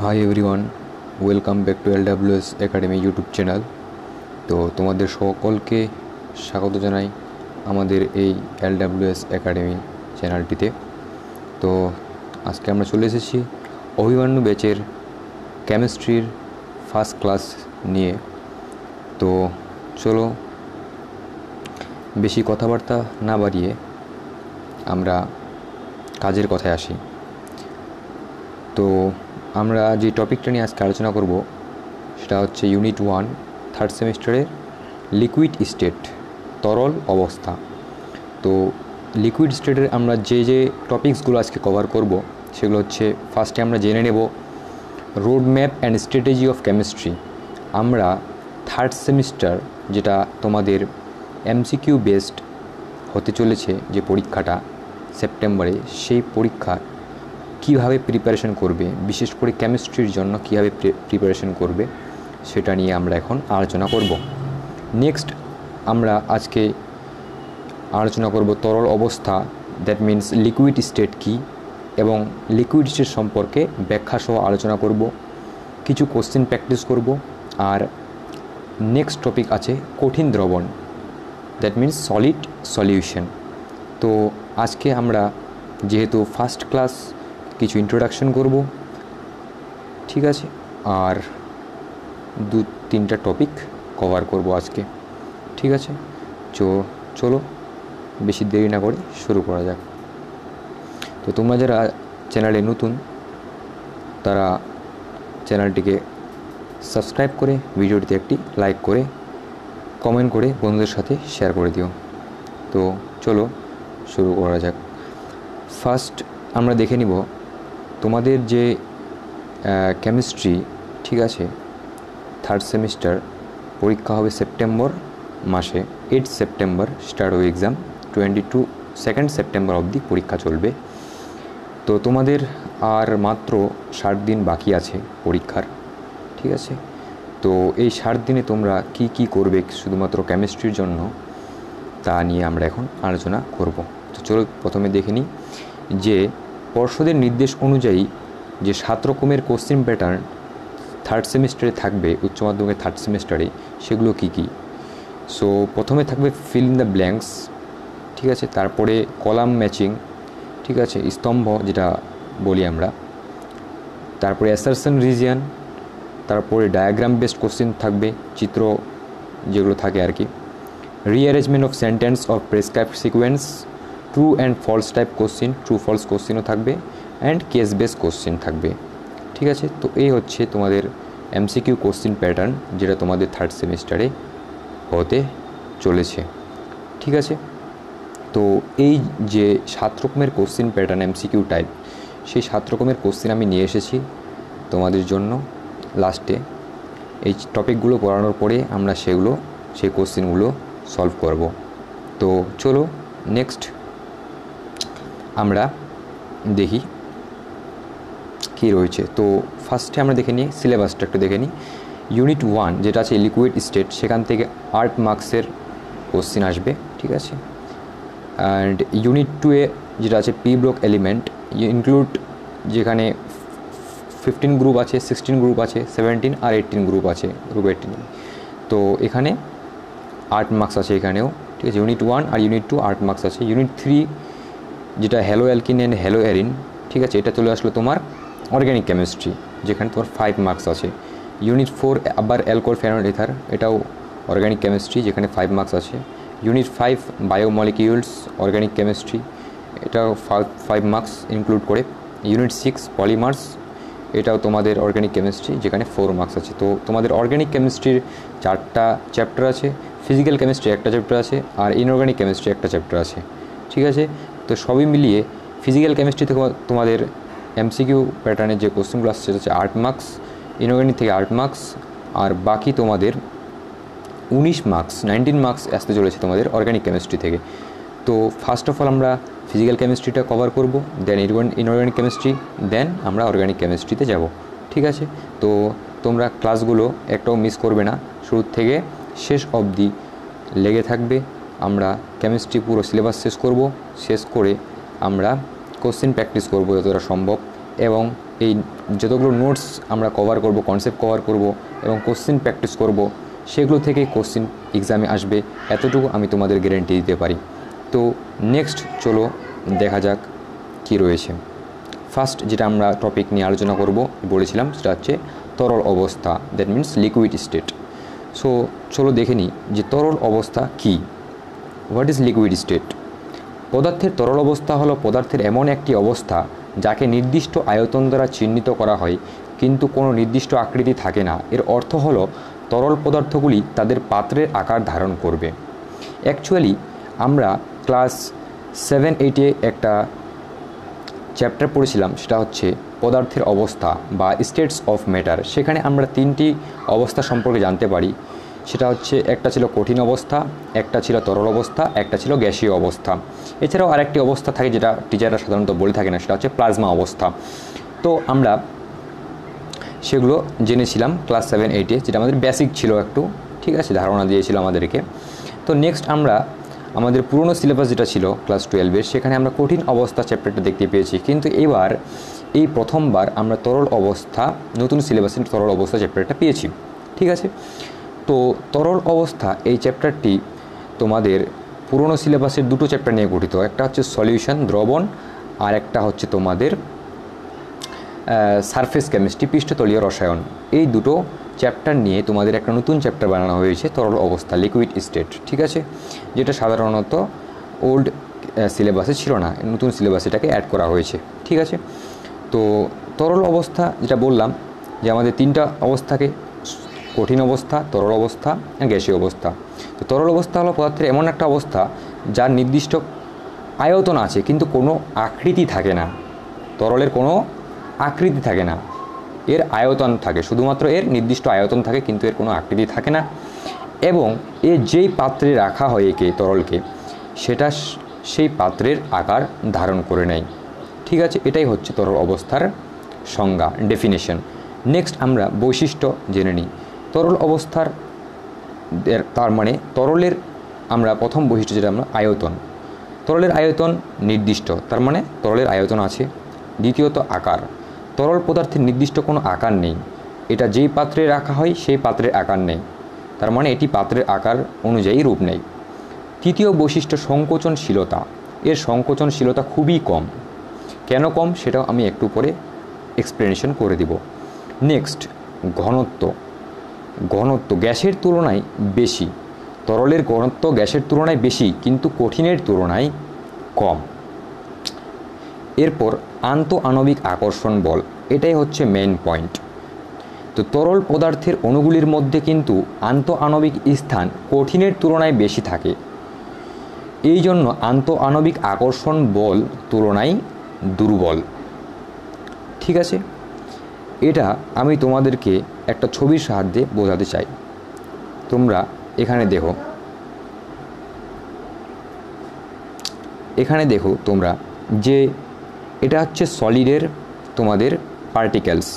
Hi everyone, welcome back to LWS academy YouTube channel. তো তোমাদের সকলকে স্বাগত জানাই আমাদের এই LWS একাডেমি চ্যানেলটিতে। তো আজকে আমরা চলে এসেছি অভিমান্যু ব্যাচের কেমিস্ট্রির ফার্স্ট ক্লাস নিয়ে। তো চলো বেশি কথাবার্তা না বাড়িয়ে আমরা কাজের কথায় আসি। তো আমরা যে টপিকটা নিয়ে আজকে আলোচনা করব সেটা হচ্ছে ইউনিট 1 থার্ড সেমিস্টারের লিকুইড স্টেট, তরল অবস্থা। তো লিকুইড স্টেটের আমরা যে টপিকসগুলো আজকে কভার করব সেগুলো হচ্ছে, ফার্স্টে আমরা জেনে নেব road map and strategy of chemistry. আমরা থার্ড সেমিস্টার, যেটা তোমাদের MCQ বেসড হতে চলেছে যে পরীক্ষাটা সেপ্টেম্বরে, সেই পরীক্ষা কীভাবে প্রিপারেশন করবে, বিশেষ করে কেমিস্ট্রির জন্য কীভাবে প্রিপারেশন করবে সেটা নিয়ে আমরা এখন আলোচনা করব। নেক্সট আমরা আজকে আলোচনা করব তরল অবস্থা, দ্যাট মিন্স লিকুইড স্টেট কী, এবং লিকুইড স্টেট সম্পর্কে ব্যাখ্যা সহ আলোচনা করব, কিছু কোশ্চেন প্র্যাকটিস করব। আর নেক্সট টপিক আছে কঠিন দ্রবণ, দ্যাট মিন্স সলিড সলিউশন। তো আজকে আমরা যেহেতু ফার্স্ট ক্লাস, কিছু ইন্ট্রোডাকশন করব, ঠিক আছে, আর 2-3টা টপিক কভার করব আজকে, ঠিক আছে। চলো বেশি দেরি না করে শুরু করা যাক। তো তোমরা যারা চ্যানেলে নতুন তারা চ্যানেলটিকে সাবস্ক্রাইব করে ভিডিওটিতে একটি লাইক করে কমেন্ট করে বন্ধুদের সাথে শেয়ার করে দিও। তো চলো শুরু করা যাক। ফার্স্ট আমরা দেখে নিব তোমাদের যে কেমিস্ট্রি, ঠিক আছে, থার্ড সেমিস্টার পরীক্ষা হবে সেপ্টেম্বর মাসে। 8 সেপ্টেম্বর স্টার্ট হবে এক্সাম, 2 সেপ্টেম্বর অবধি পরীক্ষা চলবে। তো তোমাদের আর মাত্র 60 দিন বাকি আছে পরীক্ষার, ঠিক আছে। তো এই 60 দিনে তোমরা কি করবে শুধুমাত্র কেমিস্ট্রির জন্য, তা নিয়ে আমরা এখন আলোচনা করব। তো চলো প্রথমে দেখে নিই যে পর্ষদের নির্দেশ অনুযায়ী যে 7 রকমের কোশ্চেন প্যাটার্ন থার্ড সেমিস্টারে থাকবে, উচ্চ মাধ্যমিকের থার্ড সেমিস্টারে, সেগুলো কি। সো প্রথমে থাকবে ফিল ইন দ্য ব্ল্যাঙ্কস, ঠিক আছে, তারপরে কলাম ম্যাচিং, ঠিক আছে, স্তম্ভ যেটা বলি আমরা, তারপরে অ্যাসারশন রিজিয়ন, তারপরে ডায়াগ্রাম বেসড কোশ্চেন থাকবে, চিত্র যেগুলো থাকে আর কি, rearrangement of sentence of prescribed sequence, true and false type question, true false কোশ্চেনও থাকবে, অ্যান্ড কেস বেস কোশ্চেন থাকবে, ঠিক আছে। তো এই হচ্ছে তোমাদের MCQ কোশ্চেন প্যাটার্ন, যেটা তোমাদের থার্ড সেমিস্টারে হতে চলেছে, ঠিক আছে। তো এই যে 7 রকমের কোশ্চেন প্যাটার্ন MCQ টাইপ, সেই 7 রকমের কোশ্চেন আমি নিয়ে এসেছি তোমাদের জন্য। লাস্টে এই টপিকগুলো পড়ানোর পরে আমরা সেই কোশ্চেনগুলো সলভ করব। তো চলো নেক্সট আমরা দেখি কী রয়েছে। তো ফার্স্টে আমরা দেখে নিই সিলেবাসটা, একটু দেখে নিই। ইউনিট 1 যেটা আছে লিকুইড স্টেট, সেখান থেকে 8 মার্কসের কোশ্চেন আসবে, ঠিক আছে। অ্যান্ড ইউনিট 2-এ যেটা আছে পি ব্লক এলিমেন্ট ইনক্লুড, যেখানে 15 গ্রুপ আছে, 16 গ্রুপ আছে, 17 আর 18 গ্রুপ আছে, গ্রুপ 18। তো এখানে 8 মার্কস আছে এখানেও, ঠিক আছে। ইউনিট 1 আর ইউনিট 2 8 মার্কস আছে। ইউনিট 3 যেটা hello alkyne and hello arene, ঠিক আছে, এটা চলে আসলো তোমার অর্গ্যানিক কেমিস্ট্রি, যেখানে তোমার 5 মার্কস আছে। ইউনিট 4 আবার অ্যালকোহল ফেনল ইথার, এটাও অর্গ্যানিক কেমিস্ট্রি, যেখানে 5 মার্কস আছে। ইউনিট 5 বায়োমলিকিউলস অর্গ্যানিক কেমিস্ট্রি, এটাও 5 মার্কস ইনক্লুড করে। ইউনিট 6 পলিমার্স, এটাও তোমাদের অর্গ্যানিক কেমিস্ট্রি, যেখানে 4 মার্কস আছে। তো তোমাদের অর্গ্যানিক কেমিস্ট্রির 4টা চ্যাপ্টার আছে, ফিজিক্যাল কেমিস্ট্রি 1টা চ্যাপ্টার আছে, আর ইনঅর্গ্যানিক কেমিস্ট্রি 1টা চ্যাপ্টার আছে, ঠিক আছে। তো সবই মিলিয়ে ফিজিক্যাল কেমিস্ট্রি থেকে তোমাদের MCQ প্যাটার্নের যে কোশ্চেনগুলো আসছে সেটা হচ্ছে 8 মার্কস, ইনঅর্গ্যানিক থেকে 8 মার্কস, আর বাকি তোমাদের 19 মার্কস আসতে চলেছে তোমাদের অর্গ্যানিক কেমিস্ট্রি থেকে। তো ফার্স্ট অফ অল আমরা ফিজিক্যাল কেমিস্ট্রিটা কভার করব, দেন ইনঅর্গ্যানিক কেমিস্ট্রি, দেন আমরা অর্গ্যানিক কেমিস্ট্রিতে যাব, ঠিক আছে। তো তোমরা ক্লাসগুলো একটাও মিস করবে না, শুরু থেকে শেষ অবধি লেগে থাকবে। আমরা কেমিস্ট্রি পুরো সিলেবাস শেষ করব, শেষ করে আমরা কোশ্চেন প্র্যাকটিস করব যতটা সম্ভব, এবং এই যতগুলো নোটস আমরা কভার করব, কনসেপ্ট কভার করব এবং কোশ্চেন প্র্যাকটিস করব, সেগুলো থেকে কোশ্চেন এক্সামে আসবে, এতটুকু আমি তোমাদের গ্যারেন্টি দিতে পারি। তো নেক্সট চলো দেখা যাক কি রয়েছে। ফার্স্ট যেটা আমরা টপিক নিয়ে আলোচনা করব বলেছিলাম সেটা হচ্ছে তরল অবস্থা, that means liquid state. So চলো দেখে নিই যে তরল অবস্থা কি। What is liquid state? পদার্থের তরল অবস্থা হলো পদার্থের এমন একটি অবস্থা যাকে নির্দিষ্ট আয়তন দ্বারা চিহ্নিত করা হয় কিন্তু কোনো নির্দিষ্ট আকৃতি থাকে না। এর অর্থ হলো তরল পদার্থগুলি তাদের পাত্রের আকার ধারণ করবে। অ্যাকচুয়ালি আমরা ক্লাস 7-8-এ একটা চ্যাপ্টার পড়েছিলাম, সেটা হচ্ছে পদার্থের অবস্থা বা স্টেটস অফ ম্যাটার। সেখানে আমরা 3টি অবস্থা সম্পর্কে জানতে পারি। সেটা হচ্ছে একটা ছিল কঠিন অবস্থা, একটা ছিল তরল অবস্থা, একটা ছিল গ্যাসীয় অবস্থা। এছাড়াও আরেকটি অবস্থা থাকে যেটা টিচাররা সাধারণত বলে থাকে না, সেটা হচ্ছে প্লাজমা অবস্থা। তো আমরা সেগুলো জেনেছিলাম ক্লাস 7-8-এ, যেটা আমাদের বেসিক ছিল একটু, ঠিক আছে, ধারণা দিয়েছিল আমাদেরকে। তো নেক্সট আমরা আমাদের পুরনো সিলেবাস যেটা ছিল ক্লাস 12-এর, সেখানে আমরা কঠিন অবস্থা চ্যাপ্টারটা দেখতে পেয়েছি। কিন্তু এবার এই প্রথমবার আমরা তরল অবস্থা, নতুন সিলেবাসের তরল অবস্থা চ্যাপ্টারটা পেয়েছি, ঠিক আছে। তো তরল অবস্থা এই চ্যাপ্টারটি তোমাদের পুরনো সিলেবাসের দুটো চ্যাপ্টার নিয়ে গঠিত। একটা হচ্ছে সলিউশন, দ্রবণ, আর একটা হচ্ছে তোমাদের সারফেস কেমিস্ট্রি, পৃষ্ঠতলীয় রসায়ন। এই দুটো চ্যাপ্টার নিয়ে তোমাদের একটা নতুন চ্যাপ্টার বানানো হয়েছে তরল অবস্থা, লিকুইড স্টেট, ঠিক আছে, যেটা সাধারণত ওল্ড সিলেবাসে ছিল না, নতুন সিলেবাসে এটাকে অ্যাড করা হয়েছে, ঠিক আছে। তো তরল অবস্থা যেটা বললাম যে আমাদের 3টা অবস্থাকে, কঠিন অবস্থা, তরল অবস্থা আর গ্যাসীয় অবস্থা। তো তরল অবস্থা হলো পদার্থের এমন একটা অবস্থা যার নির্দিষ্ট আয়তন আছে কিন্তু কোনো আকৃতি থাকে না। তরলের কোনো আকৃতি থাকে না, এর আয়তন থাকে, শুধুমাত্র এর নির্দিষ্ট আয়তন থাকে কিন্তু এর কোনো আকৃতি থাকে না। এবং এ যেই পাত্রে রাখা হয় একে, তরলকে, সেটা সেই পাত্রের আকার ধারণ করে নেয়, ঠিক আছে। এটাই হচ্ছে তরল অবস্থার সংজ্ঞা, ডেফিনেশন। নেক্সট আমরা বৈশিষ্ট্য জেনে নিই তরল অবস্থার। তার মানে তরলের আমরা প্রথম বৈশিষ্ট্য যেটা আমরা আয়তন, তরলের আয়তন নির্দিষ্ট, তার মানে তরলের আয়তন আছে। দ্বিতীয়ত আকার, তরল পদার্থের নির্দিষ্ট কোনো আকার নেই, এটা যেই পাত্রে রাখা হয় সেই পাত্রের আকার নেই, তার মানে এটি পাত্রের আকার অনুযায়ী রূপ নেয়। তৃতীয় বৈশিষ্ট্য সংকোচনশীলতা, এর সংকোচনশীলতা খুবই কম। কেন কম সেটাও আমি একটু পরে এক্সপ্লেনেশন করে দিব। নেক্সট ঘনত্ব, ঘনত্ব গ্যাসের তুলনায় বেশি, তরলের ঘনত্ব গ্যাসের তুলনায় বেশি কিন্তু কঠিনের তুলনায় কম। এরপর আন্তঃআণবিক আকর্ষণ বল, এটাই হচ্ছে মেইন পয়েন্ট। তো তরল পদার্থের অণুগুলির মধ্যে কিন্তু আন্তঃআণবিক স্থান কঠিনের তুলনায় বেশি থাকে, এই জন্য আন্তঃআণবিক আকর্ষণ বল তুলনায় দুর্বল, ঠিক আছে। এটা আমি তোমাদেরকে একটা ছবির সাহায্যে বোঝাতে চাই। তোমরা এখানে দেখো, এখানে দেখো তোমরা যে এটা হচ্ছে সলিডের তোমাদের পার্টিকেলস।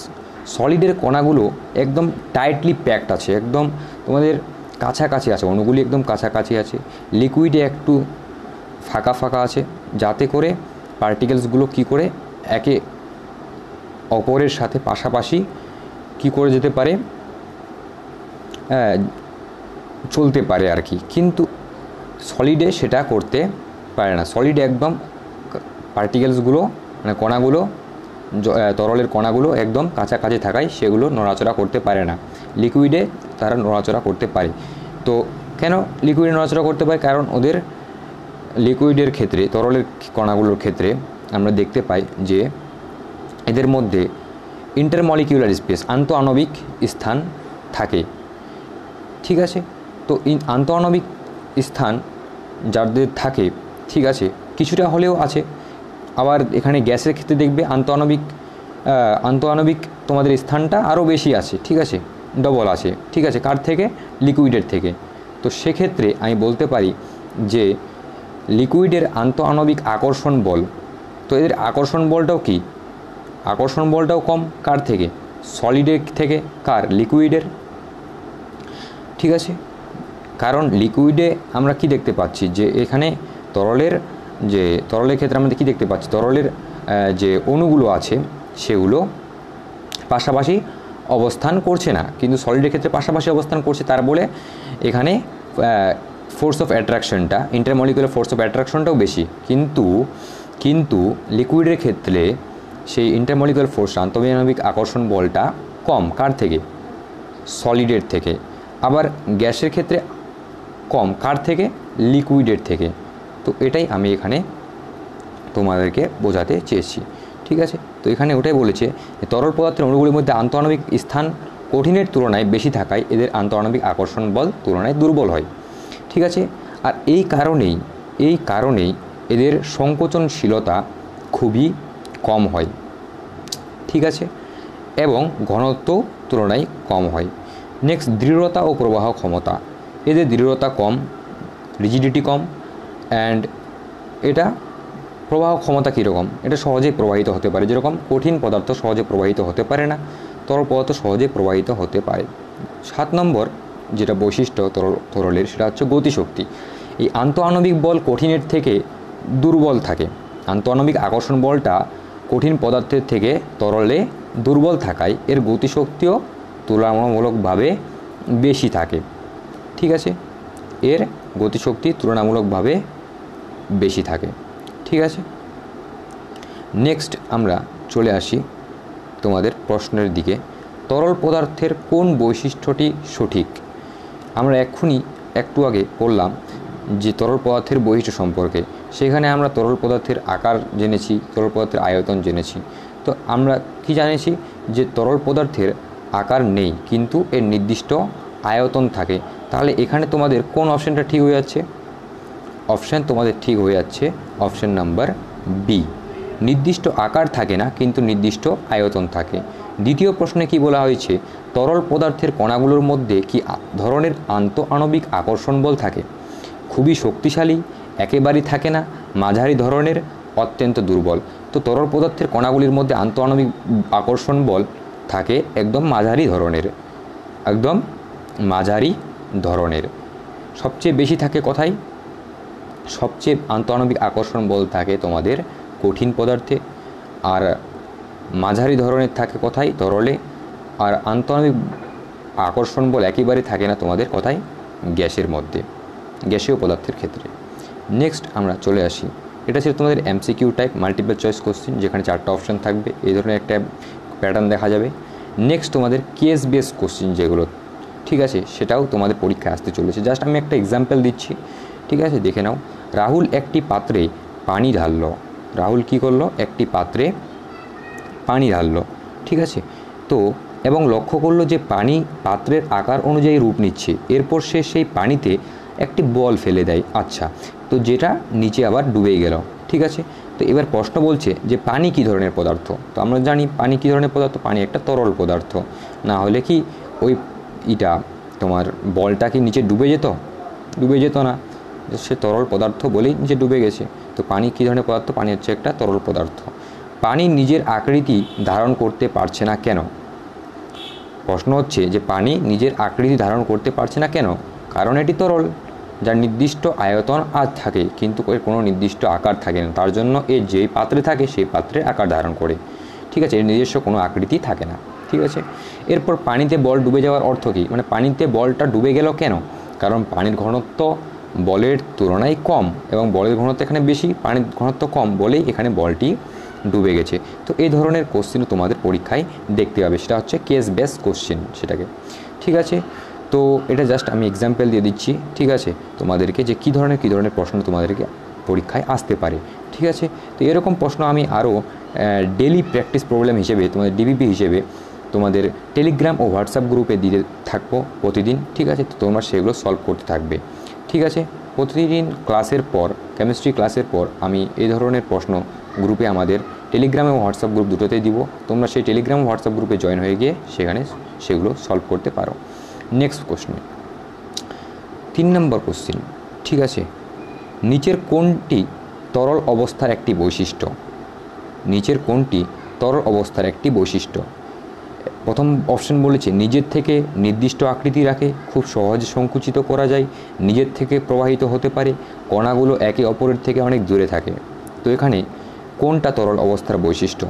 সলিডের কণাগুলো একদম টাইটলি প্যাকড আছে, একদম তোমাদের কাছাকাছি আছে, অণুগুলি একদম কাছাকাছি আছে। লিকুইডে একটু ফাঁকা ফাঁকা আছে, যাতে করে পার্টিকেলসগুলো কি করে একে অপরের সাথে পাশাপাশি কি করে যেতে পারে, চলতে পারে আর কি। কিন্তু সলিডে সেটা করতে পারে না। সলিডে একদম পার্টিকেলসগুলো মানে কণাগুলো, তরলের কণাগুলো একদম কাছাকাছি থাকায় সেগুলো নড়াচড়া করতে পারে না। লিকুইডে তারা নড়াচড়া করতে পারে। তো কেন লিকুইডে নড়াচড়া করতে পারে? কারণ ওদের লিকুইডের ক্ষেত্রে, তরলের কণাগুলোর ক্ষেত্রে আমরা দেখতে পাই যে এদের মধ্যে ইন্টারমলিকিউলার স্পেস, আন্তঃআণবিক স্থান থাকে, ঠিক আছে। তো আন্তঃআণবিক স্থান যাদের থাকে, ঠিক আছে, কিছুটা হলেও আছে। আবার এখানে গ্যাসের ক্ষেত্রে দেখবে আন্তঃআণবিক তোমাদের স্থানটা আরও বেশি আছে, ঠিক আছে, ডবল আছে, ঠিক আছে, কার থেকে? লিকুইডের থেকে। তো সেক্ষেত্রে আমি বলতে পারি যে লিকুইডের আন্তঃআণবিক আকর্ষণ বল, তো এদের আকর্ষণ বলটাও কি, আকর্ষণ বলটাও কম, কার থেকে? সলিডের থেকে। কার? লিকুইডের, ঠিক আছে। কারণ লিকুইডে আমরা কি দেখতে পাচ্ছি যে এখানে তরলের ক্ষেত্রে আমরা কি দেখতে পাচ্ছি, তরলের যে অণুগুলো আছে সেগুলো পাশাপাশি অবস্থান করছে না, কিন্তু সলিডের ক্ষেত্রে পাশাপাশি অবস্থান করছে, তার বলে এখানে ফোর্স অফ অ্যাট্রাকশনটা, ইন্টারমলিকুলার ফোর্স অফ অ্যাট্রাকশনটাও বেশি। কিন্তু লিকুইডের ক্ষেত্রে সেই ইন্টারমলিকুলার ফোর্স, আন্তঃবিমাণবিক আকর্ষণ বলটা কম। কার থেকে? সলিডের থেকে। আবার গ্যাসের ক্ষেত্রে কম। কার থেকে? লিকুইডের থেকে। তো এটাই আমি এখানে তোমাদেরকে বোঝাতে চেয়েছি, ঠিক আছে। তো এখানে ওটাই বলেছে যে তরল পদার্থের অণুগুলির মধ্যে আন্তঃআণবিক স্থান কঠিনের তুলনায় বেশি থাকায় এদের আন্তঃআণবিক আকর্ষণ বল তুলনায় দুর্বল হয়, ঠিক আছে। আর এই কারণেই এদের সংকোচনশীলতা খুবই কম হয়, ঠিক আছে, এবং ঘনত্ব তুলনায় কম হয়। নেক্সট, দৃঢ়তা ও প্রবাহ ক্ষমতা। এদের দৃঢ়তা কম, রিজিডিটি কম, অ্যান্ড এটা প্রবাহ ক্ষমতা কীরকম? এটা সহজেই প্রবাহিত হতে পারে, যেরকম কঠিন পদার্থ সহজে প্রবাহিত হতে পারে না, তরল পদার্থ সহজে প্রবাহিত হতে পারে। 7 নম্বর যেটা বৈশিষ্ট্য তরলের, সেটা হচ্ছে গতিশক্তি। এই আন্তঃআণবিক বল কঠিনের থেকে দুর্বল থাকে। আন্তঃআণবিক আকর্ষণ বলটা কঠিন পদার্থের থেকে তরলে দুর্বল থাকায় এর গতিশক্তিও তুলনামূলকভাবে বেশি থাকে, ঠিক আছে। এর গতিশক্তি তুলনামূলকভাবে বেশি থাকে, ঠিক আছে। নেক্সট আমরা চলে আসি তোমাদের প্রশ্নের দিকে। তরল পদার্থের কোন বৈশিষ্ট্যটি সঠিক? আমরা একটু আগে বললাম যে তরল পদার্থের বৈশিষ্ট্য সম্পর্কে। সেখানে আমরা তরল পদার্থের আকার জেনেছি, তরল পদার্থের আয়তন জেনেছি। তো আমরা কি জানেছি? যে তরল পদার্থের আকার নেই, কিন্তু এর নির্দিষ্ট আয়তন থাকে। তাহলে এখানে তোমাদের কোন অপশানটা ঠিক হয়ে যাচ্ছে? অপশান তোমাদের ঠিক হয়ে যাচ্ছে অপশান নাম্বার বি। নির্দিষ্ট আকার থাকে না, কিন্তু নির্দিষ্ট আয়তন থাকে। দ্বিতীয় প্রশ্নে কি বলা হয়েছে? তরল পদার্থের কণাগুলোর মধ্যে কি ধরনের আন্তঃআণবিক আকর্ষণ বল থাকে? খুবই শক্তিশালী, একেবারেই থাকে না, মাঝারি ধরনের, অত্যন্ত দুর্বল। তো তরল পদার্থের কণাগুলির মধ্যে আন্তঃআণবিক আকর্ষণ বল থাকে একদম মাঝারি ধরনের। সবচেয়ে বেশি থাকে কোথায়? সবচেয়ে আন্তঃআণবিক আকর্ষণ বল থাকে তোমাদের কঠিন পদার্থে, আর মাঝারি ধরনের থাকে কোথায়? তরলে। আর আন্তঃআণবিক আকর্ষণ বল একেবারে থাকে না তোমাদের কোথায়? গ্যাসের মধ্যে, গ্যাসীয় পদার্থের ক্ষেত্রে। নেক্সট আমরা চলে আসি, এটা ছিল তোমাদের MCQ type multiple choice question, যেখানে 4টা অপশান থাকবে, এই ধরনের একটা প্যাটার্ন দেখা যাবে। নেক্সট তোমাদের কেস বেস কোশ্চেন যেগুলো, ঠিক আছে, সেটাও তোমাদের পরীক্ষায় আসতে চলেছে। জাস্ট আমি একটা এক্সাম্পল দিচ্ছি, ঠিক আছে, দেখে নাও। রাহুল একটি পাত্রে পানি ঢাললো। রাহুল কী করলো? একটি পাত্রে পানি ঢাললো, ঠিক আছে। তো এবং লক্ষ্য করলো যে পানি পাত্রের আকার অনুযায়ী রূপ নিচ্ছে। এরপর সে সেই পানিতে একটি বল ফেলে দেয়। আচ্ছা, তো যেটা নিচে আবার ডুবে গেল, ঠিক আছে। তো এবার প্রশ্ন বলছে যে পানি কী ধরনের পদার্থ? তো আমরা জানি পানি কী ধরনের পদার্থ। পানি একটা তরল পদার্থ, না হলে কি ওই তোমার বলটা কি নিচে ডুবে যেত না। সে তরল পদার্থ বলেই নিচে ডুবে গেছে। তো পানি কী ধরনের পদার্থ? পানি হচ্ছে একটা তরল পদার্থ। পানি নিজের আকৃতি ধারণ করতে পারছে না কেন? প্রশ্ন হচ্ছে যে পানি নিজের আকৃতি ধারণ করতে পারছে না কেন? কারণ এটি তরল, যার নির্দিষ্ট আয়তন আর থাকে, কিন্তু এর কোনো নির্দিষ্ট আকার থাকে না। তার জন্য এ যেই পাত্রে থাকে সেই পাত্রে আকার ধারণ করে, ঠিক আছে। এর নিজস্ব কোনো আকৃতি থাকে না, ঠিক আছে। এরপর পানিতে বল ডুবে যাওয়ার অর্থ কী? মানে পানিতে বলটা ডুবে গেল কেন? কারণ পানির ঘনত্ব বলের তুলনায় কম, এবং বলের ঘনত্ব এখানে বেশি, পানির ঘনত্ব কম বলেই এখানে বলটি ডুবে গেছে। তো এই ধরনের কোশ্চেনও তোমাদের পরীক্ষায় দেখতে পাবে, সেটা হচ্ছে কেস বেস কোশ্চেন সেটাকে, ঠিক আছে। তো এটা জাস্ট আমি এক্সাম্পল দিয়ে দিচ্ছি, ঠিক আছে, তোমাদেরকে যে কী ধরনের প্রশ্ন তোমাদেরকে পরীক্ষায় আসতে পারে, ঠিক আছে। তো এরকম প্রশ্ন আমি আরও ডেলি প্র্যাকটিস প্রবলেম হিসেবে, তোমাদের ডিবিপি হিসেবে তোমাদের টেলিগ্রাম ও হোয়াটসঅ্যাপ গ্রুপে দিতে থাকবো প্রতিদিন, ঠিক আছে। তো তোমরা সেগুলো সলভ করতে থাকবে, ঠিক আছে। প্রতিদিন ক্লাসের পর, কেমিস্ট্রি ক্লাসের পর আমি এই ধরনের প্রশ্ন গ্রুপে আমাদের টেলিগ্রাম এবং হোয়াটসঅ্যাপ গ্রুপ দুটোতেই দিব। তোমরা সেই টেলিগ্রাম ও হোয়াটসঅ্যাপ গ্রুপে জয়েন হয়ে গিয়ে সেখানে সেগুলো সলভ করতে পারো। নেক্সট কোশ্চেন, 3 নম্বর কোশ্চেন, ঠিক আছে। নিচের কোনটি তরল অবস্থার একটি বৈশিষ্ট্য? নিচের কোনটি তরল অবস্থার একটি বৈশিষ্ট্য? প্রথম অপশন বলেছে নিজের থেকে নির্দিষ্ট আকৃতি রাখে, খুব সহজে সংকুচিত করা যায়, নিজের থেকে প্রবাহিত হতে পারে, কণাগুলো একে অপরের থেকে অনেক দূরে থাকে। তো এখানে কোনটা তরল অবস্থার বৈশিষ্ট্য?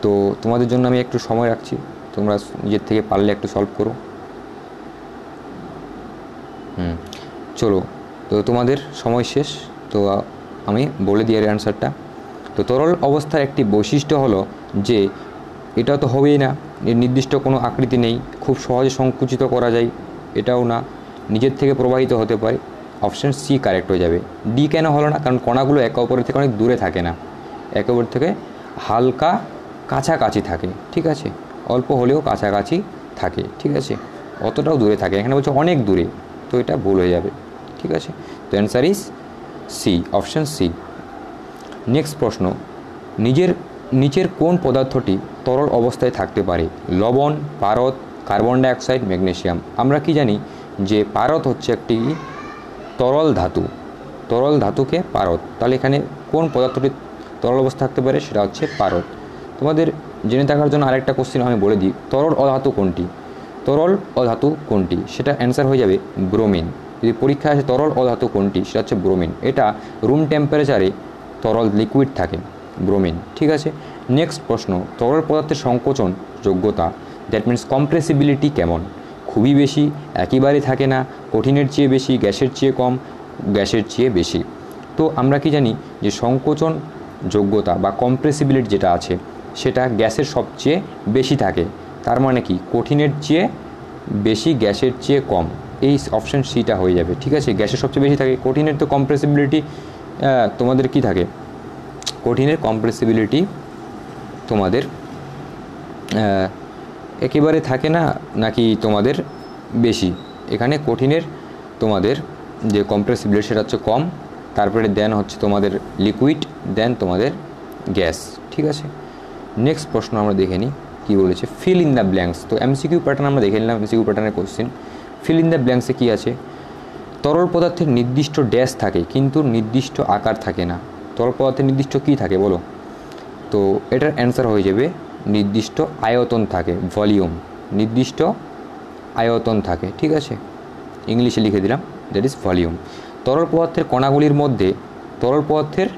তো তোমাদের জন্য আমি একটু সময় রাখছি, তোমরা নিজের থেকে পারলে একটু সলভ করো। চলো, তো তোমাদের সময় শেষ, তো আমি বলে দিই এর অ্যান্সারটা। তো তরল অবস্থার একটি বৈশিষ্ট্য হলো যে এটা তো হবেই না, এর নির্দিষ্ট কোনো আকৃতি নেই, খুব সহজে সংকুচিত করা যায়, এটাও না, নিজের থেকে প্রবাহিত হতে পারে। অপশান সি কারেক্ট হয়ে যাবে। ডি কেন হলো না? কারণ কণাগুলো একে অপরের থেকে অনেক দূরে থাকে না, একে অপরের থেকে হালকা কাছাকাছি থাকে, ঠিক আছে, অল্প হলেও কাছাকাছি থাকে, ঠিক আছে, অতটাও দূরে থাকে, এখানে বলছে অনেক দূরে, তো এটা ভুল হয়ে যাবে, ঠিক আছে। তো answer is C, option C. Next প্রশ্ন, নিচের কোন পদার্থটি তরল অবস্থায় থাকতে পারে? লবণ, পারদ, কার্বন ডাইঅক্সাইড, ম্যাগনেসিয়াম। আমরা কি জানি যে পারদ হচ্ছে একটি তরল ধাতু, তরল ধাতুকে পারদ। তাহলে এখানে কোন পদার্থটি তরল অবস্থা থাকতে পারে? সেটা হচ্ছে পারদ। তোমাদের জেনে থাকার জন্য আরেকটা কোশ্চেন আমি বলে দিই, তরল অধাতু কোনটি? তরল অধাতু কোনটি সেটা অ্যান্সার হয়ে যাবে ব্রোমিন। যদি পরীক্ষায় আসে তরল অধাতু কোনটি, সেটা হচ্ছে ব্রোমিন। এটা রুম টেম্পারেচারে তরল লিকুইড থাকে, ব্রোমিন, ঠিক আছে। নেক্সট প্রশ্ন, তরল পদার্থের সংকোচন যোগ্যতা, দ্যাট মিনস কম্প্রেসিবিলিটি কেমন? খুবই বেশি, একেবারে থাকে না, কঠিনের চেয়ে বেশি, গ্যাসের চেয়ে কম, গ্যাসের চেয়ে বেশি। তো আমরা কি জানি যে সংকোচন যোগ্যতা বা কম্প্রেসিবিলিটি যেটা আছে সেটা গ্যাসের সবচেয়ে বেশি থাকে। তার মানে কি কঠিনের চেয়ে বেশি, গ্যাসের চেয়ে কম, এই অপশান সিটা হয়ে যাবে, ঠিক আছে। গ্যাসের সবচেয়ে বেশি থাকে, কঠিনের তো কম্প্রেসিবিলিটি তোমাদের কি থাকে? কঠিনের কম্প্রেসিবিলিটি তোমাদের একেবারে থাকে না, নাকি তোমাদের বেশি? এখানে কঠিনের তোমাদের যে কম্প্রেসিবিলিটি সেটা হচ্ছে কম, তারপরে দেন হচ্ছে তোমাদের লিকুইড, দেন তোমাদের গ্যাস, ঠিক আছে। নেক্সট প্রশ্ন আমরা দেখে নিই কী বলেছে, ফিল ইন দ্য ব্ল্যাঙ্কস। তো এমসিকিউ প্যাটার্ন আমরা দেখে নিলাম, এমসিকিউ প্যাটার্নের কোশ্চেন। ফিল ইন দ্য ব্ল্যাঙ্কসে কী আছে? তরল পদার্থের নির্দিষ্ট ড্যাশ থাকে কিন্তু নির্দিষ্ট আকার থাকে না। তরল পদার্থের নির্দিষ্ট কী থাকে বলো? তো এটার অ্যান্সার হয়ে যাবে নির্দিষ্ট আয়তন থাকে, ভলিউম, নির্দিষ্ট আয়তন থাকে, ঠিক আছে, ইংলিশে লিখে দিলাম, দ্যাট ইজ ভলিউম। তরল পদার্থের কণাগুলির মধ্যে, তরল পদার্থের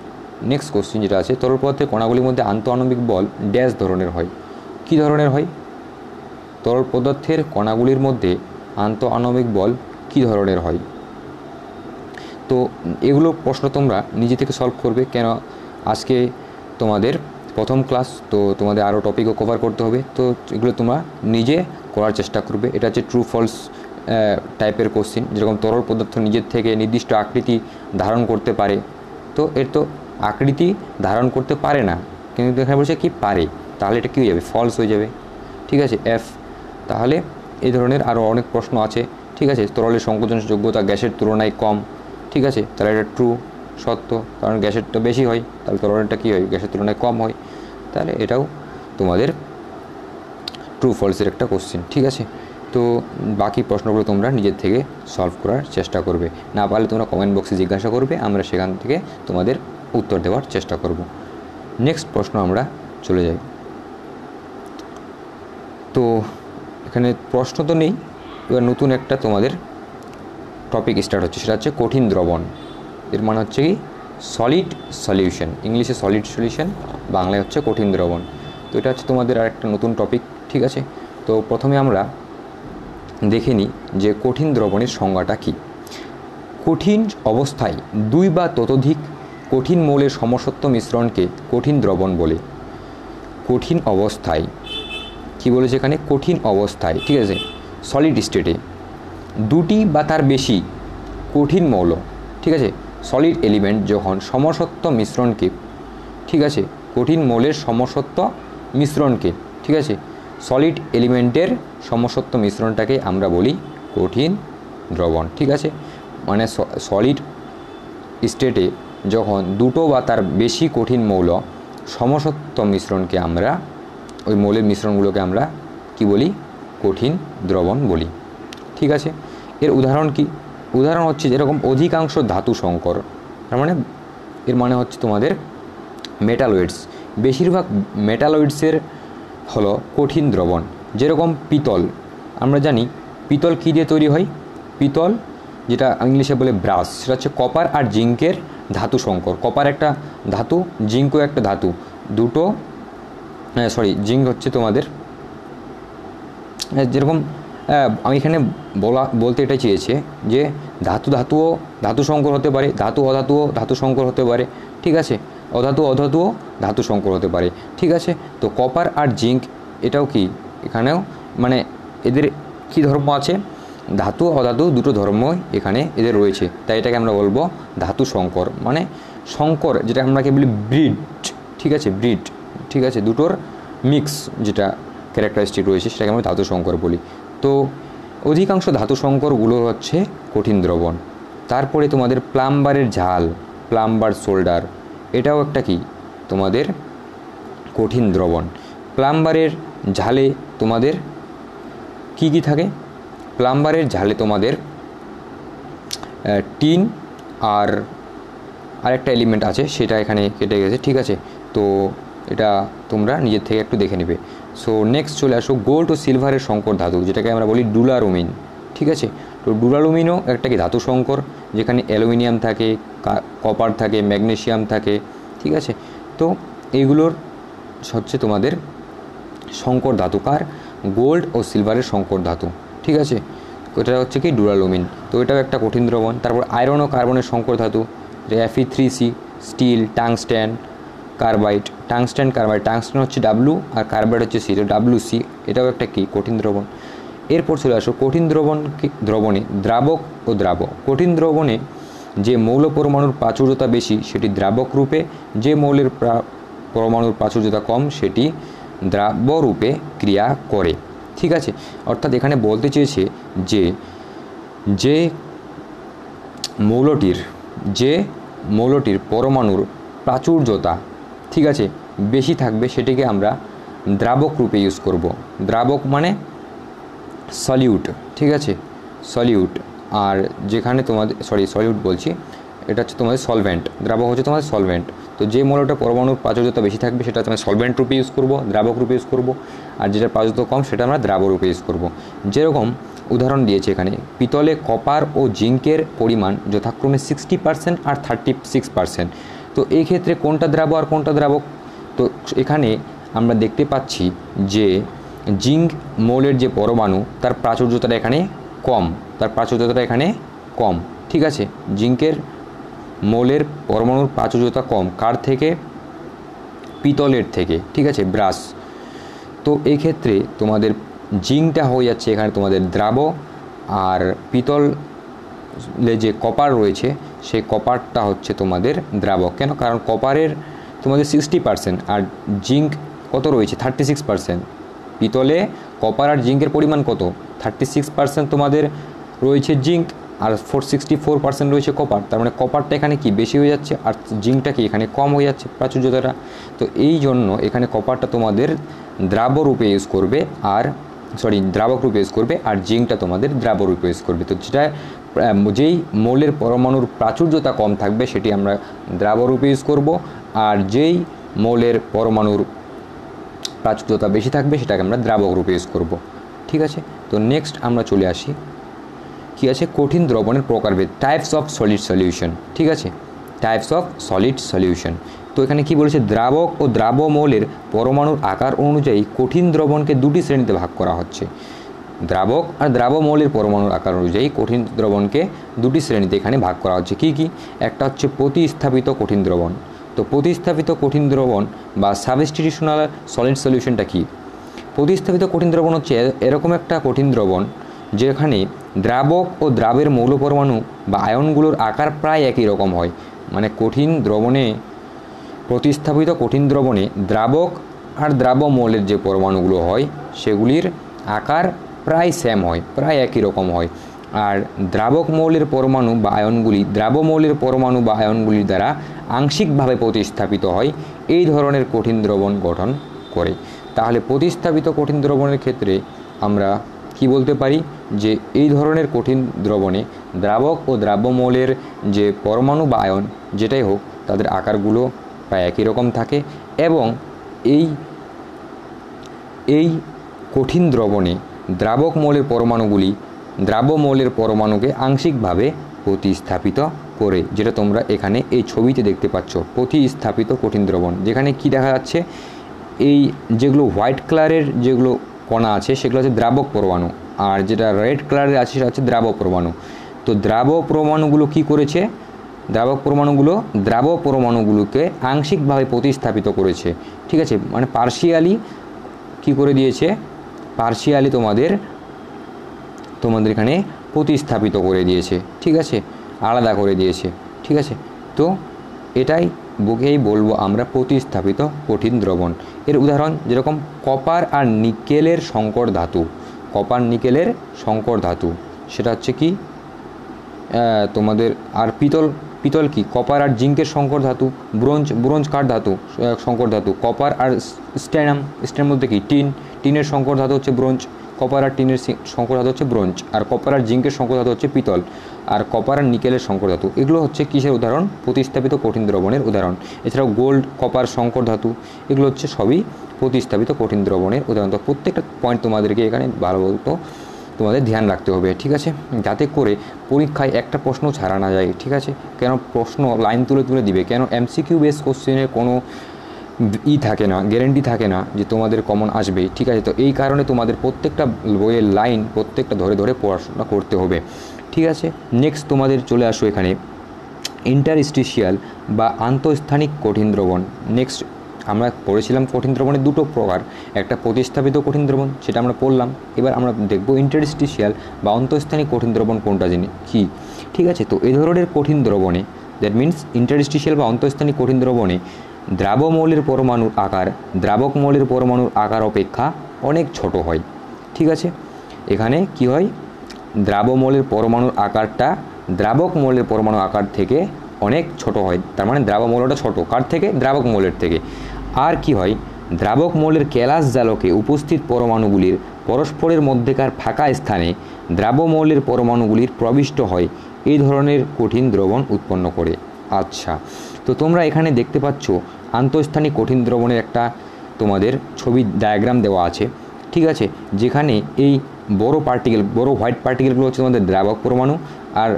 নেক্সট কোশ্চেন যেটা আছে, তরল পদার্থের কণাগুলির মধ্যে আন্তঃআণবিক বল ড্যাশ ধরনের হয়? কী ধরনের হয়? তরল পদার্থের কণাগুলির মধ্যে আন্তঃআণবিক বল কী ধরনের হয়? তো এগুলো প্রশ্ন তোমরা নিজে থেকে সলভ করবে, কেন আজকে তোমাদের প্রথম ক্লাস, তো তোমাদের আরও টপিকও কভার করতে হবে, তো এগুলো তোমরা নিজে করার চেষ্টা করবে। এটা হচ্ছে ট্রু ফলস টাইপের কোশ্চেন, যেরকম তরল পদার্থ নিজের থেকে নির্দিষ্ট আকৃতি ধারণ করতে পারে, তো এর তো আকৃতি ধারণ করতে পারে না, কিন্তু এখানে বলছে কি পারে, তাহলে এটা কী হয়ে যাবে? ফলস হয়ে যাবে, ঠিক আছে, এফ। তাহলে এই ধরনের আরও অনেক প্রশ্ন আছে, ঠিক আছে। তরলের সংকোচন যোগ্যতা গ্যাসের তুলনায় কম, ঠিক আছে, তাহলে এটা ট্রু, সত্য, কারণ গ্যাসেরটা বেশি হয়, তাহলে তরলেরটা কী হয়? গ্যাসের তুলনায় কম হয়, তাহলে এটাও তোমাদের ট্রু ফলসের একটা কোশ্চেন, ঠিক আছে। তো বাকি প্রশ্নগুলো তোমরা নিজের থেকে সলভ করার চেষ্টা করবে, না পারলে তোমরা কমেন্ট বক্সে জিজ্ঞাসা করবে, আমরা সেখান থেকে তোমাদের উত্তর দেওয়ার চেষ্টা করব। নেক্সট প্রশ্ন আমরা চলে যাই। তো এখানে প্রশ্ন তো নেই, এবার নতুন একটা তোমাদের টপিক স্টার্ট হচ্ছে, সেটা হচ্ছে কঠিন দ্রবণ। এর মানে হচ্ছে কি সলিড সলিউশন, ইংলিশে সলিড সলিউশন, বাংলায় হচ্ছে কঠিন দ্রবণ। তো এটা হচ্ছে তোমাদের আরেকটা নতুন টপিক, ঠিক আছে। তো প্রথমে আমরা দেখে নিই যে কঠিন দ্রবণের সংজ্ঞাটা কী। কঠিন অবস্থায় দুই বা ততোধিক কঠিন মৌলের সমসত্ব মিশ্রণকে কঠিন দ্রবণ বলে। কঠিন অবস্থায় কি বলেছে এখানে? কঠিন অবস্থায়, ঠিক আছে, সলিড স্টেটে দুটি বা তার বেশি কঠিন মৌল, ঠিক আছে, সলিড এলিমেন্ট যখন সমসত্ব মিশ্রণকে, ঠিক আছে, কঠিন মৌলের সমসত্ব মিশ্রণকে, ঠিক আছে, সলিড এলিমেন্টের সমসত্ব মিশ্রণটাকে আমরা বলি কঠিন দ্রবণ, ঠিক আছে। মানে সলিড স্টেটে যখন দুটো বা তার বেশি কঠিন মৌল সমসত্ব মিশ্রণকে আমরা, ওই মৌলের মিশ্রণগুলোকে আমরা কি বলি? কঠিন দ্রবণ বলি, ঠিক আছে। এর উদাহরণ কি? উদাহরণ হচ্ছে যেরকম অধিকাংশ ধাতু সংকর, তার মানে এর মানে হচ্ছে তোমাদের মেটালয়েডস, বেশিরভাগ মেটালয়েডসের হলো কঠিন দ্রবণ। যেরকম পিতল, আমরা জানি পিতল কী দিয়ে তৈরি হয়? পিতল যেটা ইংলিশে বলে ব্রাস, সেটা হচ্ছে কপার আর জিঙ্কের ধাতু সংকর। কপার একটা ধাতু, জিঙ্কও একটা ধাতু, দুটো জিঙ্ক হচ্ছে তোমাদের যেরকম আমি এখানে বলতে এটা চেয়েছে যে ধাতু সংকর হতে পারে, ধাতু সংকর হতে পারে, ঠিক আছে, অধাতুও ধাতু সংকর হতে পারে, ঠিক আছে। তো কপার আর জিঙ্ক এটাও কি এখানেও মানে এদের কি ধর্ম আছে, ধাতু অধাতু দুটো ধর্মই এখানে এদের রয়েছে, তাই এটাকে আমরা বলবো ধাতু সংকর, মানে সংকর যেটা আমরাকে বলি ব্রিড, ঠিক আছে, ব্রিড, ঠিক আছে, দুটোর মিক্স যেটা ক্যারেক্টারিস্টিক রয়েছে সেটাকে আমরা ধাতু সংকর বলি। তো অধিকাংশ ধাতু সংকরগুলো হচ্ছে কঠিন দ্রবণ। তারপরে তোমাদের প্লাম্বারের ঝাল, প্লাম্বার সোল্ডার, এটাও একটা কি তোমাদের কঠিন দ্রবণ। প্লাম্বারের ঝালে তোমাদের কি কি থাকে, প্লাম্বারের ঝালে তোমাদের টিন আর আরেকটা এলিমেন্ট আছে সেটা এখানে কেটে গেছে, ঠিক আছে। তো এটা তোমরা নিজের থেকে একটু দেখে নেবে। সো নেক্সট চলে আসো গোল্ড ও সিলভারের সংকর ধাতু, যেটাকে আমরা বলি ডুলারুমিন, ঠিক আছে। তো ডুলারুমিনও একটা কি ধাতু সংকর, যেখানে অ্যালুমিনিয়াম থাকে, কপার থাকে, ম্যাগনেসিয়াম থাকে, ঠিক আছে। তো এইগুলোর হচ্ছে তোমাদের সংকর ধাতু, কার, গোল্ড ও সিলভারের সংকর ধাতু, ঠিক আছে। এটা হচ্ছে কি ডুরালুমিন, তো এটাও একটা কঠিন দ্রবণ। তারপর আয়রন ও কার্বনের সংকর ধাতু, Fe3C, steel, tungsten, carbide, tungsten হচ্ছে ডাব্লু আর কার্বাইড হচ্ছে সি, তো WC, এটাও একটা কি কঠিন দ্রবণ। এরপর চলে আসো কঠিন দ্রবণে দ্রাবক ও দ্রাবক। কঠিন দ্রবণে যে মৌল পরমাণুর প্রাচুর্যতা বেশি সেটি দ্রাবক রূপে, যে মৌলের পরমাণুর প্রাচুর্যতা কম সেটি দ্রাব্য রূপে ক্রিয়া করে, ঠিক আছে। অর্থাৎ এখানে বলতে চেয়েছে যে মৌলটির পরমাণুর প্রাচুর্যতা, ঠিক আছে, বেশি থাকবে সেটিকে আমরা দ্রাবক রূপে ইউজ করব। দ্রাবক মানে সলিউট, ঠিক আছে, সলিউট। আর যেখানে তোমাদের সলিউট বলছি, এটা হচ্ছে তোমাদের সলভেন্ট, দ্রাবক হচ্ছে তোমাদের সলভেন্ট। তো যে মৌলটা পরমাণুর প্রাচুর্যতা বেশি থাকবে সেটা আমরা সলভেন্ট রূপে ইউজ করব, দ্রাবক রূপে ইউজ করব, আর যেটা প্রাচুর্যতা কম সেটা আমরা দ্রাবক রূপে ইউজ করব। যেরকম উদাহরণ দিয়েছে এখানে, পিতলে কপার ও জিঙ্কের পরিমাণ যথাক্রমে 60% আর 36%। তো এই ক্ষেত্রে কোনটা দ্রাবক আর কোনটা দ্রাবক, তো এখানে আমরা দেখতে পাচ্ছি যে জিঙ্ক মৌলের যে পরমাণু তার প্রাচুর্যতাটা এখানে কম, ঠিক আছে। জিঙ্কের মৌলের পরমাণুর প্রাচুর্যতা কম, কার থেকে, পিতলের থেকে, ঠিক আছে, ব্রাস। তো এই ক্ষেত্রে তোমাদের জিঙ্কটা হয়ে যাচ্ছে এখানে তোমাদের দ্রাবক, আর পিতলে যে কপার রয়েছে সেই কপারটা হচ্ছে তোমাদের দ্রাবক। কেন, কারণ কপারের তোমাদের 60% আর জিঙ্ক কত রয়েছে 36%। পিতলে কপার আর জিঙ্কের পরিমাণ কত, 36% তোমাদের রয়েছে জিঙ্ক, আর 64% রয়েছে কপার। তার মানে কপারটা এখানে কি বেশি হয়ে যাচ্ছে আর জিঙ্কটা কি এখানে কম হয়ে যাচ্ছে প্রাচুর্যতাটা। তো এই জন্য এখানে কপারটা তোমাদের দ্রাবক রূপে ইউজ করবে, আর জিঙ্কটা তোমাদের দ্রাবক রূপে ইউজ করবে। তো যেই মৌলের পরমাণুর প্রাচুর্যতা কম থাকবে সেটি আমরা দ্রাবক রূপে ইউজ করব, আর যেই মৌলের পরমাণুর প্রাচুর্যতা বেশি থাকবে সেটাকে আমরা দ্রাবক রূপে ইউজ করব, ঠিক আছে। তো নেক্সট আমরা চলে আসি কি আছে, কঠিন দ্রবণের প্রকারভেদ, টাইপস অফ সলিড সলিউশন, ঠিক আছে, টাইপস অফ সলিড সলিউশন। তো এখানে কি বলেছে, দ্রাবক ও দ্রাব্য মৌলের পরমাণুর আকার অনুযায়ী কঠিন দ্রবণকে দুটি শ্রেণীতে ভাগ করা হচ্ছে। দ্রাবক আর দ্রাব্য মৌলের পরমাণুর আকার অনুযায়ী কঠিন দ্রবণকে দুটি শ্রেণীতে এখানে ভাগ করা হচ্ছে। কি কি, একটা হচ্ছে প্রতিস্থাপিত কঠিন দ্রবণ। তো প্রতিস্থাপিত কঠিন দ্রবণ বা সাবস্টিটিউশনাল সলিড সলিউশনটা কি, প্রতিস্থাপিত কঠিন দ্রবণ হচ্ছে এরকম একটা কঠিন দ্রবণ যেখানে দ্রাবক ও দ্রাবের মৌল পরমাণু বা আয়নগুলোর আকার প্রায় একই রকম হয়। মানে প্রতিস্থাপিত কঠিন দ্রবণে দ্রাবক আর দ্রাব্য মৌলের যে পরমাণুগুলো হয় সেগুলির আকার প্রায় সেম হয়, প্রায় একই রকম হয়। আর দ্রাবক মৌলের পরমাণু বা আয়নগুলি দ্রাব্য মৌলের পরমাণু বা আয়নগুলির দ্বারা আংশিকভাবে প্রতিস্থাপিত হয়, এই ধরনের কঠিন দ্রবণ গঠন করে। তাহলে প্রতিস্থাপিত কঠিন দ্রবণের ক্ষেত্রে আমরা কি বলতে পারি, যে এই ধরনের কঠিন দ্রবণে দ্রাবক ও দ্রাব্য মৌলের যে পরমাণু বা আয়ন যেটাই হোক তাদের আকারগুলো প্রায় একই রকম থাকে, এবং এই কঠিন দ্রবণে দ্রাবক মৌলের পরমাণুগুলি দ্রাব্য মৌলের পরমাণুকে আংশিকভাবে প্রতিস্থাপিত করে, যেটা তোমরা এখানে এই ছবিতে দেখতে পাচ্ছ, প্রতিস্থাপিত কঠিন দ্রবণ। যেখানে কি দেখা যাচ্ছে, এই যেগুলো হোয়াইট কালারের যেগুলো কণা আছে সেগুলো হচ্ছে দ্রাবক পরমাণু, আর যেটা রেড কালারের আছে সেটা হচ্ছে দ্রাবক পরমাণু। তো দ্রাবক পরমাণুগুলো কি করেছে, দ্রাবক পরমাণুগুলোকে আংশিকভাবে প্রতিস্থাপিত করেছে, ঠিক আছে, মানে পার্শিয়ালি কি করে দিয়েছে, পার্শিয়ালি তোমাদের এখানে প্রতিস্থাপিত করে দিয়েছে, ঠিক আছে, আলাদা করে দিয়েছে, ঠিক আছে। তো এটাই বুকেই বলবো আমরা প্রতিস্থাপিত কঠিন দ্রবণ। এর উদাহরণ যেরকম কপার আর নিকেলের সংকর ধাতু, কপার নিকেলের সংকর ধাতু সেটা হচ্ছে কি তোমাদের, আর পিতল কি, কপার আর জিঙ্কের সংকর ধাতু, ব্রোঞ্জ কার ধাতু সংকর ধাতু, কপার আর স্টেনের মধ্যে কি টিনের সংকর ধাতু হচ্ছে ব্রোঞ্জ, কপার আর টিনের সংকর ধাতু হচ্ছে ব্রোঞ্জ, আর কপার আর জিঙ্কের সংকর ধাতু হচ্ছে পিতল, আর কপার আর নিকেলের সংকর ধাতু। এগুলো হচ্ছে কিসের উদাহরণ, প্রতিস্থাপিত কঠিন দ্রবণের উদাহরণ। এছাড়াও গোল্ড, কপার, সংকর ধাতু এগুলো হচ্ছে সবই প্রতিস্থাপিত কঠিন দ্রবণের উদাহরণ। তো প্রত্যেকটা পয়েন্ট তোমাদেরকে এখানে ভালো বলতো তোমাদের ধ্যান রাখতে হবে, ঠিক আছে, যাতে করে পরীক্ষায় একটা প্রশ্ন ছাড়া না যায়, ঠিক আছে। কেন প্রশ্ন লাইন তুলে দিবে, কেন এমসিকিউ বেস কোশ্চেনের কোনো থাকে না, গ্যারেন্টি থাকে না যে তোমাদের কমন আসবেই, ঠিক আছে। তো এই কারণে তোমাদের প্রত্যেকটা বইয়ের লাইন প্রত্যেকটা ধরে পড়াশোনা করতে হবে, ঠিক আছে। নেক্সট তোমাদের চলে আসো এখানে ইন্টারস্টিশিয়াল বা আন্তঃস্থানিক কঠিন দ্রবণ। নেক্সট আমরা পড়েছিলাম কঠিন দ্রবণের দুটো প্রকার, একটা প্রতিস্থাপিত কঠিন দ্রবণ সেটা আমরা পড়লাম, এবার আমরা দেখব ইন্টারস্টিশিয়াল বা অন্তঃস্থানিক কঠিন দ্রবণ কোনটা কী, ঠিক আছে। তো এই ধরনের কঠিন দ্রবণে, দ্যাট মিন্স ইন্টারস্টিশিয়াল বা অন্তঃস্থানিক কঠিন দ্রবণে দ্রাবমৌলের পরমাণুর আকার দ্রাবক মৌলের পরমাণুর আকার অপেক্ষা অনেক ছোট হয়, ঠিক আছে। এখানে কি হয়, দ্রাবমৌলের পরমাণুর আকারটা দ্রাবক মৌলের পরমাণু আকার থেকে অনেক ছোট হয়, তার মানে দ্রাবমৌলটা ছোট কার থেকে, দ্রাবক মৌলের থেকে। আর কি হয়, দ্রাবক মৌলের কেলাস জালকে উপস্থিত পরমাণুগুলির পরস্পরের মধ্যেকার ফাঁকা স্থানে দ্রাবমৌলের পরমাণুগুলির প্রবিষ্ট হয়, এই ধরনের কঠিন দ্রবণ উৎপন্ন করে। আচ্ছা, তো তোমরা এখানে দেখতে পাচ্ছ আন্তঃস্থানিক কঠিন দ্রবণের একটা তোমাদের ছবি ডায়াগ্রাম দেওয়া আছে, ঠিক আছে, যেখানে এই বড় হোয়াইট পার্টিকেলগুলো হচ্ছে তোমাদের দ্রাবক পরমাণু, আর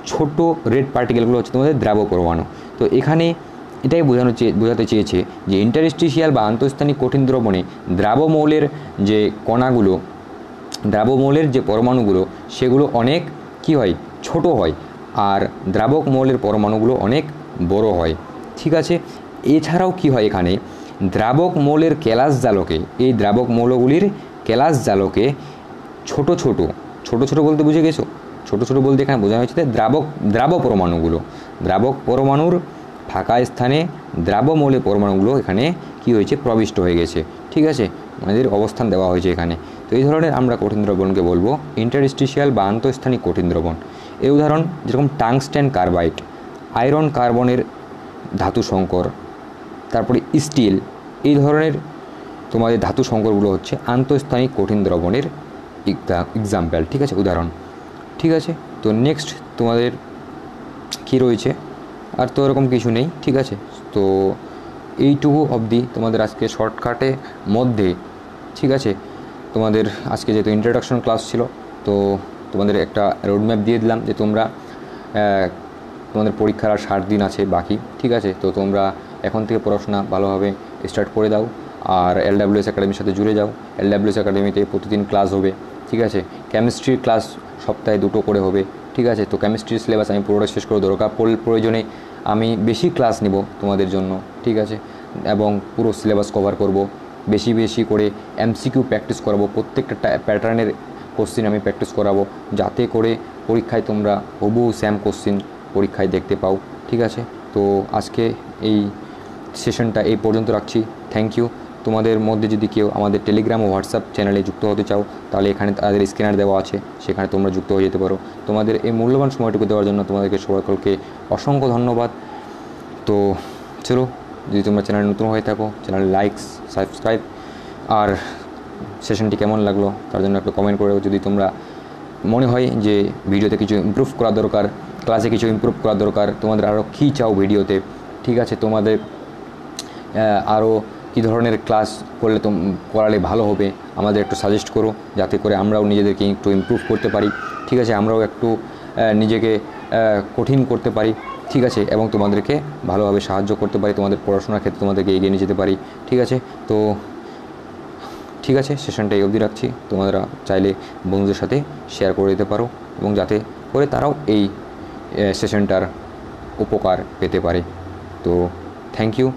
ছোট রেড পার্টিকেলগুলো হচ্ছে তোমাদের দ্রাবক পরমাণু। তো এখানে এটাই বোঝাতে চেয়েছে যে ইন্টারস্টিশিয়াল বা আন্তঃস্থানিক কঠিন দ্রবণে দ্রাবমৌলের যে কণাগুলো, দ্রাবমৌলের যে পরমাণুগুলো সেগুলো অনেক কি হয়, ছোট হয়, আর দ্রাবক মৌলের পরমাণুগুলো অনেক বড় হয়, ঠিক আছে। এছাড়াও কি হয়, এখানে দ্রাবক মৌলের কেলাস জালকে, এই দ্রাবক মৌলগুলির কেলাস জালকে ছোট ছোট বলতে বুঝে গেছো, ছোট বলতে এখানে বোঝানো হচ্ছে দ্রাবক পরমাণুর ফাঁকা স্থানে দ্রাবমৌলের পরমাণুগুলো এখানে কি হয়েছে, প্রবিষ্ট হয়ে গেছে, ঠিক আছে, আমাদের অবস্থান দেওয়া হয়েছে এখানে। তো এই ধরনের আমরা কঠিন দ্রবণকে বলবো ইন্টারস্টিশিয়াল বা আন্তঃস্থানিক কঠিন দ্রবণ। এর উদাহরণ যেরকম টাংস্টেন কার্বাইড, আয়রন কার্বনের ধাতু সংকর, তারপরে স্টিল, এই ধরনের তোমাদের ধাতু সংকরগুলো হচ্ছে আন্তঃস্থানিক কঠিন দ্রবণের এক্সাম্পল, ঠিক আছে, উদাহরণ, ঠিক আছে। তো নেক্সট তোমাদের কি রয়েছে, আর তো এরকম কিছু নেই, ঠিক আছে। তো এইটুকু অবধি তোমাদের আজকে শর্টকাটে মধ্যে, ঠিক আছে, তোমাদের আজকে যেহেতু ইন্ট্রোডাকশন ক্লাস ছিল, তো তোমাদের একটা রোডম্যাপ দিয়ে দিলাম যে তোমরা তোমাদের পরীক্ষার আর 60 দিন আছে বাকি, ঠিক আছে। তো তোমরা এখন থেকে পড়াশোনা ভালোভাবে স্টার্ট করে দাও, আর LWS একাডেমির সাথে জুড়ে যাও। LWS একাডেমিতে প্রতিদিন ক্লাস হবে, ঠিক আছে। কেমিস্ট্রির ক্লাস সপ্তাহে 2টো করে হবে, ঠিক আছে। তো কেমিস্ট্রির সিলেবাস আমি পুরোটা শেষ করে দরকার প্রয়োজনে আমি বেশি ক্লাস নিব তোমাদের জন্য, ঠিক আছে, এবং পুরো সিলেবাস কভার করব, বেশি করে MCQ প্র্যাকটিস করাবো, প্রত্যেকটা প্যাটার্নের কোশ্চিন আমি প্র্যাকটিস করাবো, যাতে করে পরীক্ষায় তোমরা হুবহু স্যাম কোশ্চিন পরীক্ষায় দেখতে পাও, ঠিক আছে। তো আজকে এই সেশনটা এই পর্যন্ত রাখছি, থ্যাংক ইউ। তোমাদের মধ্যে যদি কেউ আমাদের টেলিগ্রাম ও হোয়াটসঅ্যাপ চ্যানেলে যুক্ত হতে চাও, তাহলে এখানে তাদের স্ক্যানার দেওয়া আছে, সেখানে তোমরা যুক্ত হয়ে যেতে পারো। তোমাদের এই মূল্যবান সময়টুকু দেওয়ার জন্য তোমাদেরকে সকলকে অসংখ্য ধন্যবাদ। তো চলো, যদি তোমরা চ্যানেলে নতুন হয়ে থাকো, চ্যানেলে লাইক সাবস্ক্রাইব, আর সেশনটি কেমন লাগলো তার জন্য একটা কমেন্ট করে। যদি তোমরা মনে হয় যে ভিডিওতে কিছু ইমপ্রুভ করা দরকার, ক্লাসে কিছু ইমপ্রুভ করা দরকার, তোমাদের আরও কী চাও ভিডিওতে, ঠিক আছে, তোমাদের আরও কী ধরনের ক্লাস করালে ভালো হবে আমাদের একটু সাজেস্ট করো, যাতে করে আমরাও নিজেদেরকে একটু ইমপ্রুভ করতে পারি, ঠিক আছে, আমরাও একটু নিজেকে কঠিন করতে পারি, ঠিক আছে, এবং তোমাদেরকে ভালোভাবে সাহায্য করতে পারি, তোমাদের পড়াশোনার ক্ষেত্রে তোমাদেরকে এগিয়ে নিয়ে যেতে পারি, ঠিক আছে। তো ঠিক আছে, সেশনটা এই অবধি রাখছি। তোমরা চাইলে বন্ধুদের সাথে শেয়ার করে দিতে পারো, এবং যাতে করে তারাও এই সেশনটার উপকার পেতে পারে। তো থ্যাংক ইউ।